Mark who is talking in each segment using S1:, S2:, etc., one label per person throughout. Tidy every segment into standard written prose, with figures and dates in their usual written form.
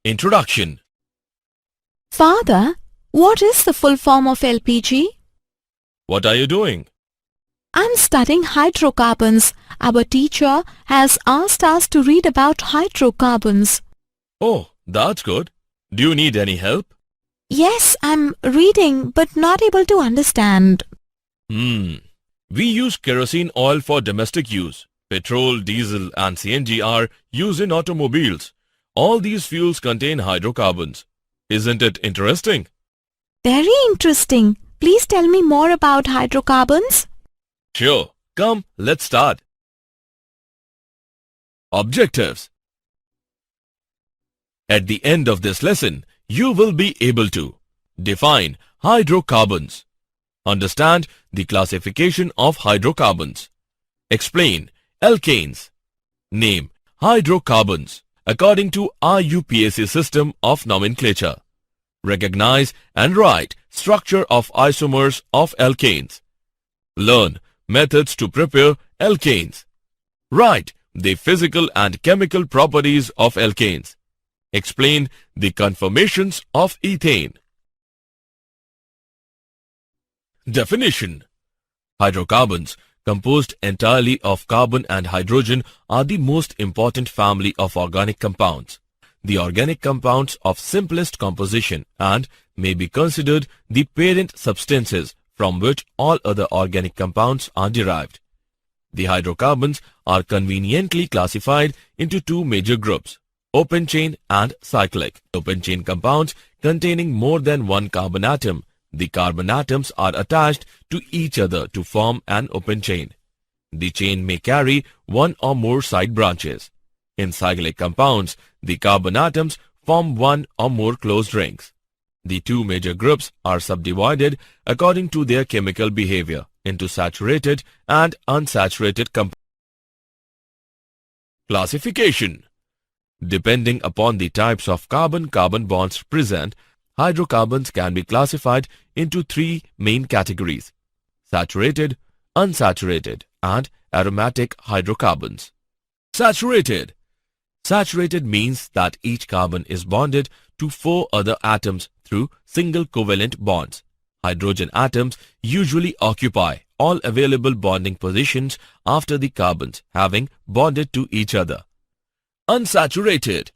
S1: Introduction.
S2: Father, what is the full form of LPG?
S1: What are you doing?
S2: I'm studying hydrocarbons. Our teacher has asked us to read about hydrocarbons.
S1: Oh, that's good. Do you need any help?
S2: Yes, I'm reading but not able to understand.
S1: We use kerosene oil for domestic use. Petrol, diesel and CNG are used in automobiles. All these fuels contain hydrocarbons. Isn't it interesting?
S2: Very interesting. Please tell me more about hydrocarbons.
S1: Sure. Come, let's start. Objectives. At the end of this lesson, you will be able to define hydrocarbons, understand the classification of hydrocarbons, explain alkanes, name hydrocarbons according to IUPAC system of nomenclature, recognize and write structure of isomers of alkanes, learn methods to prepare alkanes, write the physical and chemical properties of alkanes, explain the conformations of ethane. Definition. Hydrocarbons, composed entirely of carbon and hydrogen, are the most important family of organic compounds. The organic compounds of simplest composition and may be considered the parent substances from which all other organic compounds are derived. The hydrocarbons are conveniently classified into two major groups, open chain and cyclic. Open chain compounds containing more than one carbon atom. The carbon atoms are attached to each other to form an open chain. The chain may carry one or more side branches. In cyclic compounds, the carbon atoms form one or more closed rings. The two major groups are subdivided according to their chemical behavior into saturated and unsaturated compounds. Classification. Depending upon the types of carbon-carbon bonds present, hydrocarbons can be classified into three main categories: saturated, unsaturated, and aromatic hydrocarbons. Saturated. Saturated means that each carbon is bonded to four other atoms through single covalent bonds. Hydrogen atoms usually occupy all available bonding positions after the carbons having bonded to each other. Unsaturated.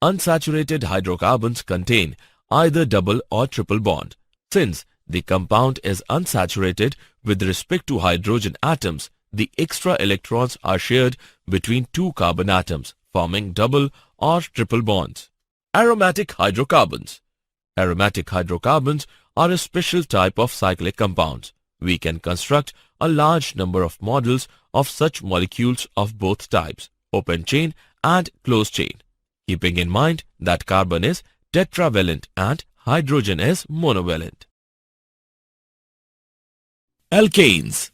S1: Unsaturated hydrocarbons contain either double or triple bond. Since the compound is unsaturated with respect to hydrogen atoms, the extra electrons are shared between two carbon atoms, forming double or triple bonds. Aromatic hydrocarbons. Aromatic hydrocarbons are a special type of cyclic compounds. We can construct a large number of models of such molecules of both types, open chain and closed chain, keeping in mind that carbon is tetravalent and hydrogen is monovalent. Alkanes.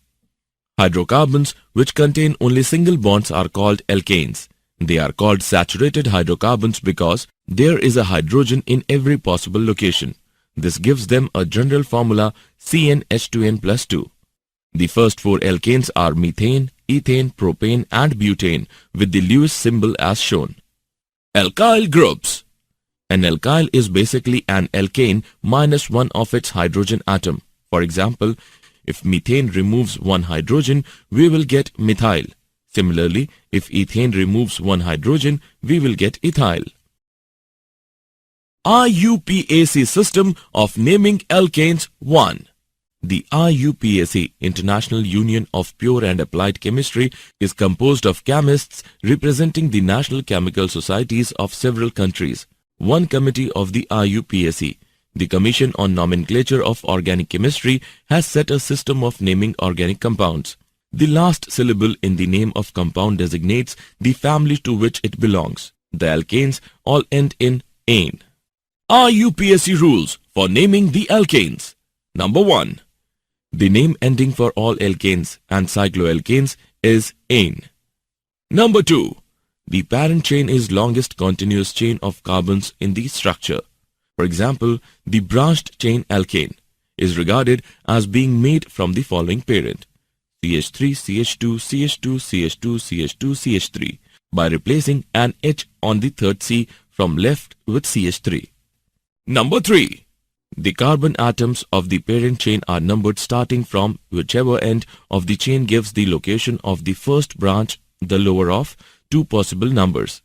S1: Hydrocarbons which contain only single bonds are called alkanes. They are called saturated hydrocarbons because there is a hydrogen in every possible location. This gives them a general formula CnH2n+2. The first four alkanes are methane, ethane, propane and butane with the Lewis symbol as shown. Alkyl groups. An alkyl is basically an alkane minus one of its hydrogen atom. For example, if methane removes one hydrogen, we will get methyl. Similarly, if ethane removes one hydrogen, we will get ethyl. IUPAC system of naming alkanes 1. The IUPAC, International Union of Pure and Applied Chemistry, is composed of chemists representing the national chemical societies of several countries. One committee of the IUPAC, the Commission on Nomenclature of Organic Chemistry, has set a system of naming organic compounds. The last syllable in the name of compound designates the family to which it belongs. The alkanes all end in -ane. IUPAC rules for naming the alkanes. Number 1. The name ending for all alkanes and cycloalkanes is -ane. Number 2. The parent chain is longest continuous chain of carbons in the structure. For example, the branched chain alkane is regarded as being made from the following parent: CH3, CH2, CH2, CH2, CH2, CH3 by replacing an H on the third C from left with CH3. Number 3. The carbon atoms of the parent chain are numbered starting from whichever end of the chain gives the location of the first branch, the lower of two possible numbers.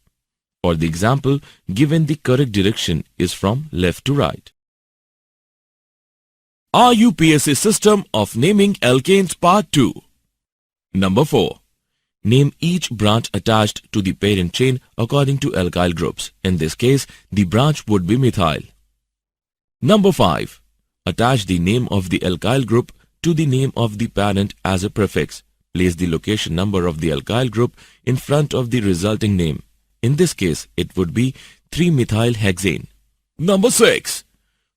S1: For the example, given the correct direction is from left to right. RUPSA system of naming alkanes part 2. Number 4. Name each branch attached to the parent chain according to alkyl groups. In this case, the branch would be methyl. Number 5. Attach the name of the alkyl group to the name of the parent as a prefix. Place the location number of the alkyl group in front of the resulting name. In this case, it would be 3-methylhexane. Number 6.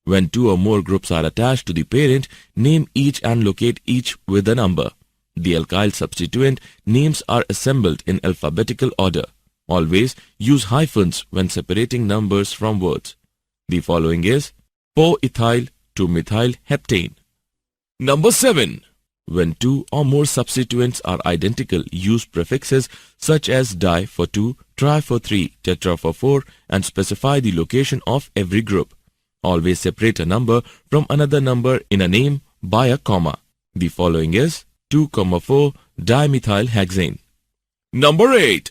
S1: When two or more groups are attached to the parent, name each and locate each with a number. The alkyl substituent names are assembled in alphabetical order. Always use hyphens when separating numbers from words. The following is 4-ethyl 2-methylheptane. Number 7. When two or more substituents are identical, use prefixes such as di for 2, tri for 3, tetra for 4 and specify the location of every group. Always separate a number from another number in a name by a comma. The following is 2,4 dimethylhexane. Number 8.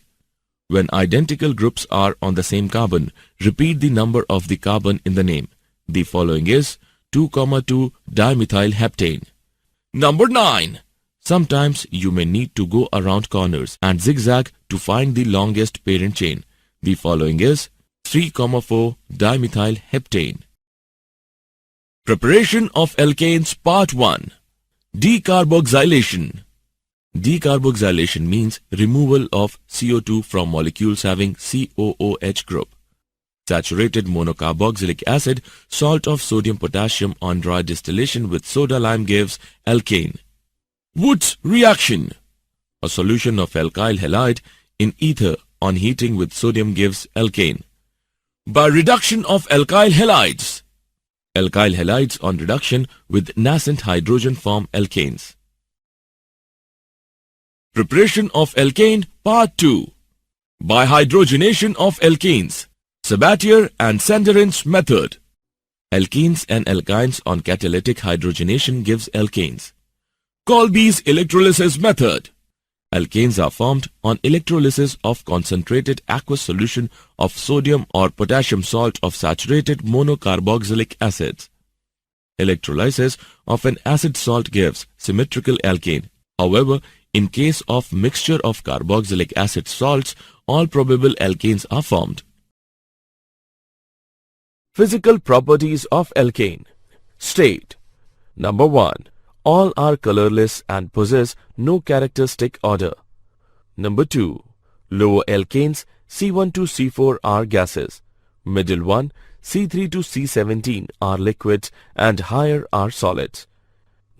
S1: When identical groups are on the same carbon, repeat the number of the carbon in the name. The following is 2,2 dimethylheptane. Number 9. Sometimes you may need to go around corners and zigzag to find the longest parent chain. The following is 3,4 dimethylheptane. Preparation of alkanes part 1. Decarboxylation. Decarboxylation means removal of CO2 from molecules having COOH group. Saturated monocarboxylic acid, salt of sodium potassium on dry distillation with soda lime gives alkane. Wood's reaction. A solution of alkyl halide in ether on heating with sodium gives alkane. By reduction of alkyl halides. Alkyl halides on reduction with nascent hydrogen form alkanes. Preparation of alkane part 2. By hydrogenation of alkanes. Sabatier and Sanderin's method. Alkenes and alkynes on catalytic hydrogenation gives alkanes. Kolbe's electrolysis method. Alkanes are formed on electrolysis of concentrated aqueous solution of sodium or potassium salt of saturated monocarboxylic acids. Electrolysis of an acid salt gives symmetrical alkane. However, in case of mixture of carboxylic acid salts, all probable alkanes are formed. Physical properties of alkane. State. Number 1. All are colorless and possess no characteristic odor. Number 2. Lower alkanes C1 to C4 are gases. Middle one C3 to C17 are liquids and higher are solids.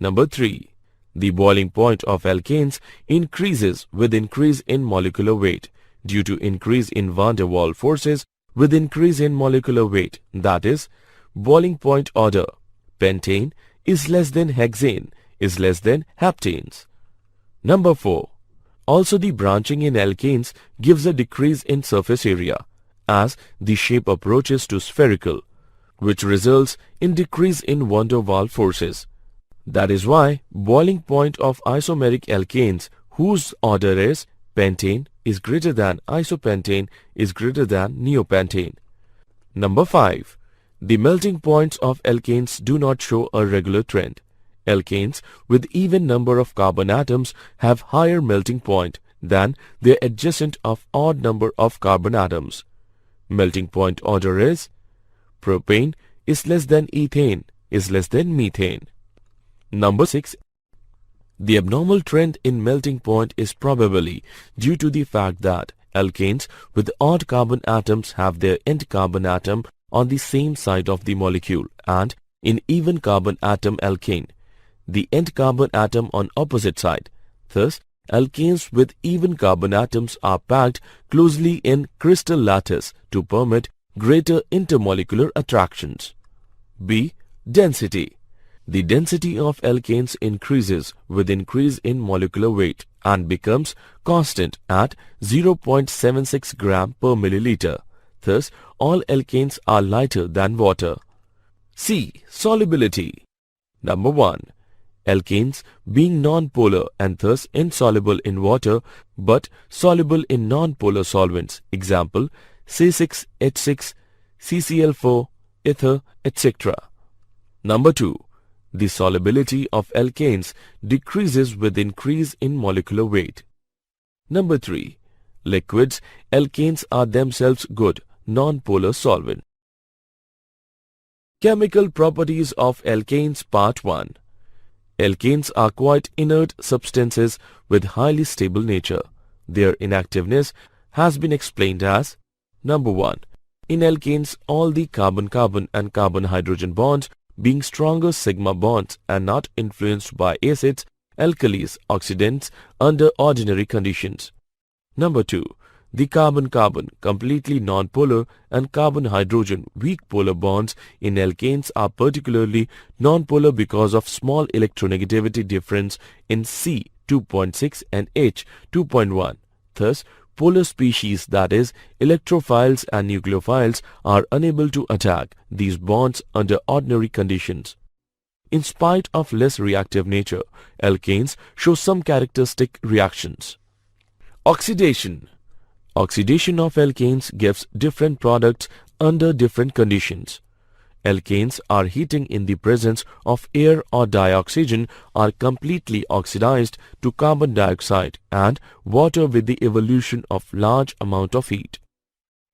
S1: Number 3. The boiling point of alkanes increases with increase in molecular weight due to increase in van der Waals forces with increase in molecular weight, that is, boiling point order. Pentane is less than hexane is less than heptanes. Number 4. Also the branching in alkanes gives a decrease in surface area as the shape approaches to spherical, which results in decrease in van der Waals forces. That is why boiling point of isomeric alkanes whose order is pentane is greater than isopentane is greater than neopentane. Number 5. The melting points of alkanes do not show a regular trend. Alkanes with even number of carbon atoms have higher melting point than their adjacent of odd number of carbon atoms. Melting point order is propane is less than ethane is less than methane. Number 6. The abnormal trend in melting point is probably due to the fact that alkanes with odd carbon atoms have their end carbon atom on the same side of the molecule and in even carbon atom alkane, the end carbon atom on opposite side. Thus, alkanes with even carbon atoms are packed closely in crystal lattice to permit greater intermolecular attractions. B. Density. The density of alkanes increases with increase in molecular weight and becomes constant at 0.76 gram per milliliter. Thus, all alkanes are lighter than water? C. Solubility. Number 1. Alkanes being non-polar and thus insoluble in water but soluble in non-polar solvents. Example, C6H6, CCl4, ether, etc. Number 2. The solubility of alkanes decreases with increase in molecular weight. Number 3. Liquids, alkanes are themselves good, non-polar solvent. Chemical properties of alkanes Part 1. Alkanes are quite inert substances with highly stable nature. Their inactiveness has been explained as: Number 1. In alkanes, all the carbon-carbon and carbon-hydrogen bonds being stronger sigma bonds and not influenced by acids, alkalis, oxidants under ordinary conditions. Number 2. The carbon-carbon completely nonpolar and carbon-hydrogen weak polar bonds in alkanes are particularly nonpolar because of small electronegativity difference in C 2.6 and H 2.1. Thus, polar species, that is, electrophiles and nucleophiles, are unable to attack these bonds under ordinary conditions. In spite of less reactive nature, alkanes show some characteristic reactions. Oxidation. Oxidation of alkanes gives different products under different conditions. Alkanes are heating in the presence of air or dioxygen are completely oxidized to carbon dioxide and water with the evolution of large amount of heat.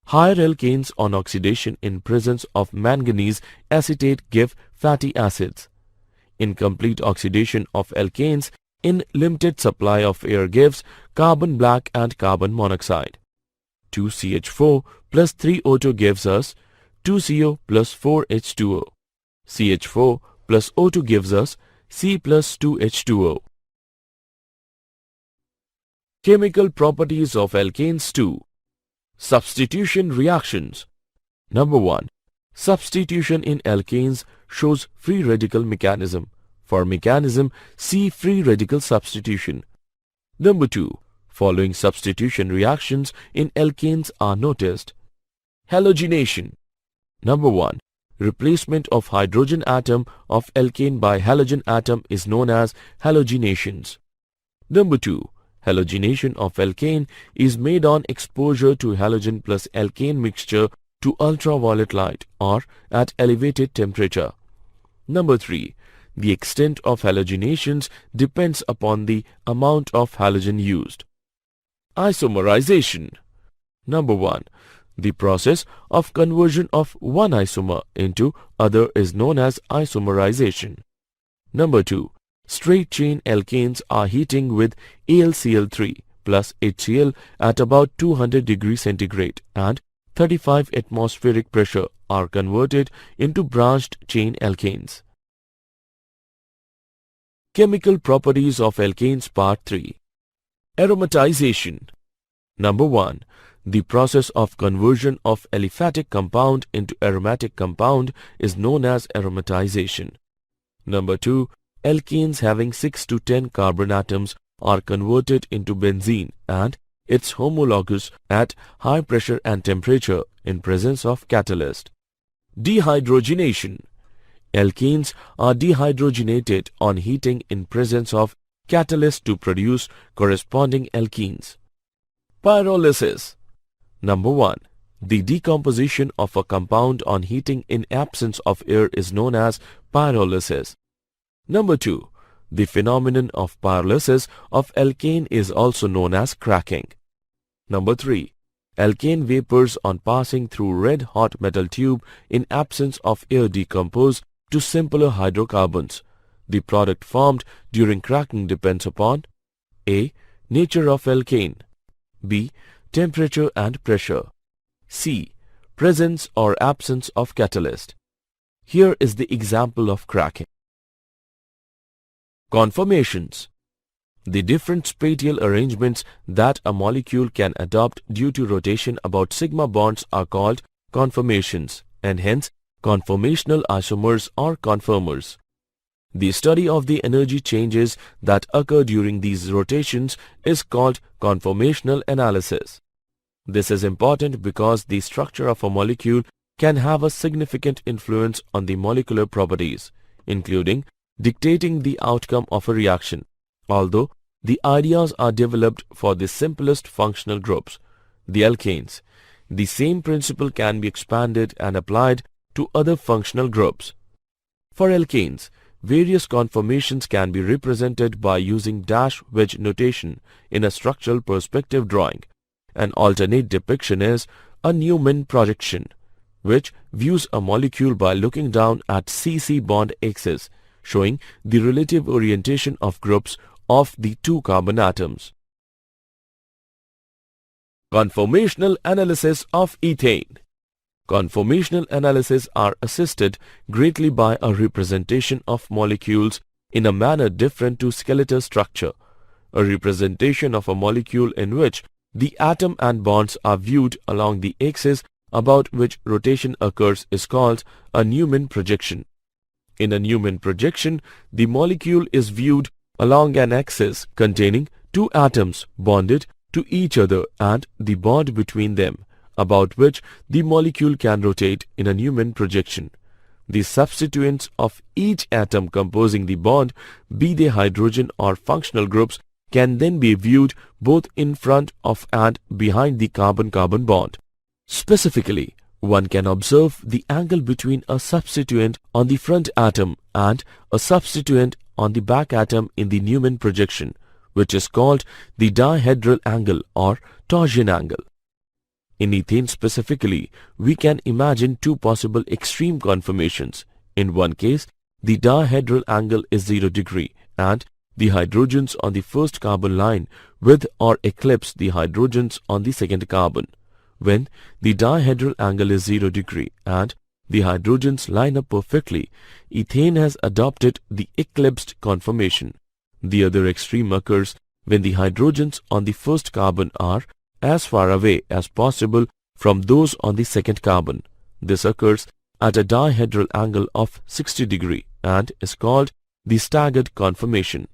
S1: Higher alkanes on oxidation in presence of manganese acetate give fatty acids. Incomplete oxidation of alkanes in limited supply of air gives carbon black and carbon monoxide. 2CH4 plus 3O2 gives us 2CO plus 4H2O. CH4 plus O2 gives us C plus 2H2O. Chemical properties of alkanes 2. Substitution reactions. Number 1. Substitution in alkanes shows free radical mechanism. For mechanism, see free radical substitution. Number 2. Following substitution reactions in alkanes are noticed. Halogenation. Number 1. Replacement of hydrogen atom of alkane by halogen atom is known as halogenations. Number 2. Halogenation of alkane is made on exposure to halogen plus alkane mixture to ultraviolet light or at elevated temperature. Number 3. The extent of halogenations depends upon the amount of halogen used. Isomerization. Number 1. The process of conversion of one isomer into other is known as isomerization. Number 2. Straight chain alkanes are heating with AlCl3 plus HCl at about 200 degrees centigrade and 35 atmospheric pressure are converted into branched chain alkanes. Chemical properties of alkanes Part 3. Aromatization. Number 1. The process of conversion of aliphatic compound into aromatic compound is known as aromatization. Number 2. Alkanes having 6 to 10 carbon atoms are converted into benzene and its homologous at high pressure and temperature in presence of catalyst. Dehydrogenation. Alkanes are dehydrogenated on heating in presence of catalyst to produce corresponding alkenes. Pyrolysis. Number 1. The decomposition of a compound on heating in absence of air is known as pyrolysis. Number 2. The phenomenon of pyrolysis of alkane is also known as cracking. Number 3. Alkane vapors on passing through red-hot metal tube in absence of air decompose to simpler hydrocarbons. The product formed during cracking depends upon A. Nature of alkane, B. Temperature and pressure, C. Presence or absence of catalyst. Here is the example of cracking. Conformations. The different spatial arrangements that a molecule can adopt due to rotation about sigma bonds are called conformations and hence conformational isomers or conformers. The study of the energy changes that occur during these rotations is called conformational analysis. This is important because the structure of a molecule can have a significant influence on the molecular properties, including dictating the outcome of a reaction. Although the ideas are developed for the simplest functional groups, the alkanes, the same principle can be expanded and applied to other functional groups. For alkanes, various conformations can be represented by using dash wedge notation in a structural perspective drawing. An alternate depiction is a Newman projection, which views a molecule by looking down at CC bond axis, showing the relative orientation of groups of the two carbon atoms. Conformational analysis of ethane. Conformational analysis are assisted greatly by a representation of molecules in a manner different to skeletal structure. A representation of a molecule in which the atom and bonds are viewed along the axis about which rotation occurs is called a Newman projection. In a Newman projection, the molecule is viewed along an axis containing two atoms bonded to each other and the bond between them, about which the molecule can rotate in a Newman projection. The substituents of each atom composing the bond, be they hydrogen or functional groups, can then be viewed both in front of and behind the carbon-carbon bond. Specifically, one can observe the angle between a substituent on the front atom and a substituent on the back atom in the Newman projection, which is called the dihedral angle or torsion angle. In ethane specifically, we can imagine two possible extreme conformations. In one case, the dihedral angle is 0 degree and the hydrogens on the first carbon line with or eclipse the hydrogens on the second carbon. When the dihedral angle is 0 degree and the hydrogens line up perfectly, ethane has adopted the eclipsed conformation. The other extreme occurs when the hydrogens on the first carbon are as far away as possible from those on the second carbon. This occurs at a dihedral angle of 60 degree and is called the staggered conformation.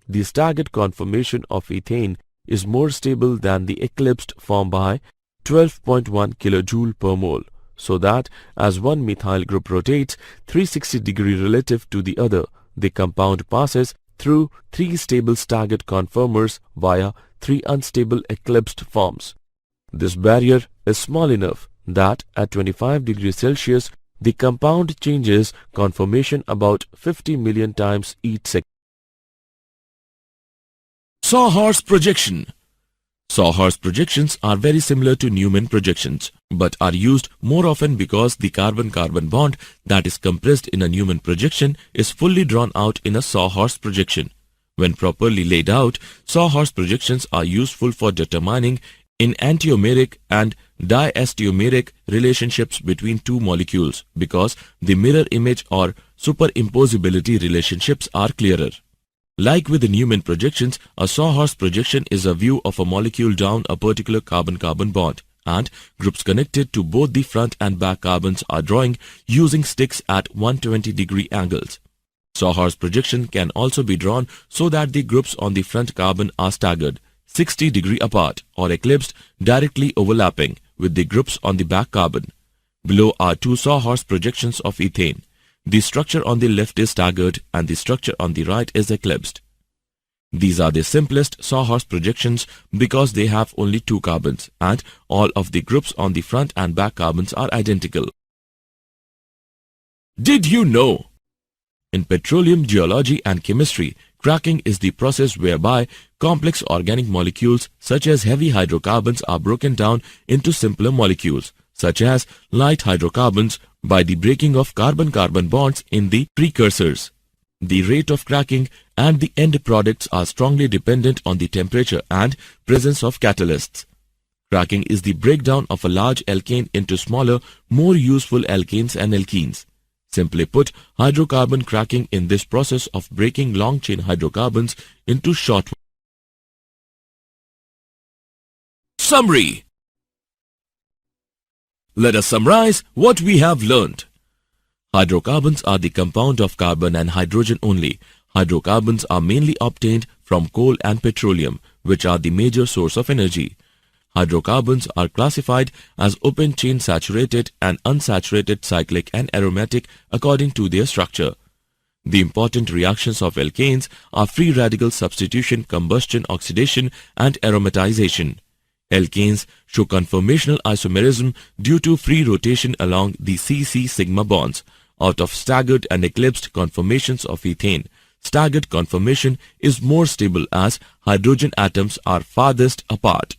S1: The staggered conformation of ethane is more stable than the eclipsed form by 12.1 kilojoule per mole, so that as one methyl group rotates 360 degree relative to the other, the compound passes through three stable staggered conformers via three unstable eclipsed forms. This barrier is small enough that at 25 degrees Celsius, the compound changes conformation about 50 million times each second. Sawhorse projection. Sawhorse projections are very similar to Newman projections, but are used more often because the carbon-carbon bond that is compressed in a Newman projection is fully drawn out in a sawhorse projection. When properly laid out, sawhorse projections are useful for determining enantiomeric and diastereomeric relationships between two molecules because the mirror image or superimposability relationships are clearer. Like with the Newman projections, a sawhorse projection is a view of a molecule down a particular carbon-carbon bond, and groups connected to both the front and back carbons are drawing using sticks at 120 degree angles. Sawhorse projection can also be drawn so that the groups on the front carbon are staggered 60 degree apart or eclipsed directly overlapping with the groups on the back carbon. Below are two sawhorse projections of ethane. The structure on the left is staggered and the structure on the right is eclipsed. These are the simplest sawhorse projections because they have only two carbons and all of the groups on the front and back carbons are identical. Did you know? In petroleum geology and chemistry, cracking is the process whereby complex organic molecules such as heavy hydrocarbons are broken down into simpler molecules, such as light hydrocarbons, by the breaking of carbon-carbon bonds in the precursors. The rate of cracking and the end products are strongly dependent on the temperature and presence of catalysts. Cracking is the breakdown of a large alkane into smaller, more useful alkanes and alkenes. Simply put, hydrocarbon cracking in this process of breaking long-chain hydrocarbons into short ones. Summary. Let us summarize what we have learned. Hydrocarbons are the compound of carbon and hydrogen only. Hydrocarbons are mainly obtained from coal and petroleum, which are the major source of energy. Hydrocarbons are classified as open-chain saturated and unsaturated cyclic and aromatic according to their structure. The important reactions of alkanes are free radical substitution, combustion, oxidation, and aromatization. Alkanes show conformational isomerism due to free rotation along the C-C sigma bonds out of staggered and eclipsed conformations of ethane. Staggered conformation is more stable as hydrogen atoms are farthest apart.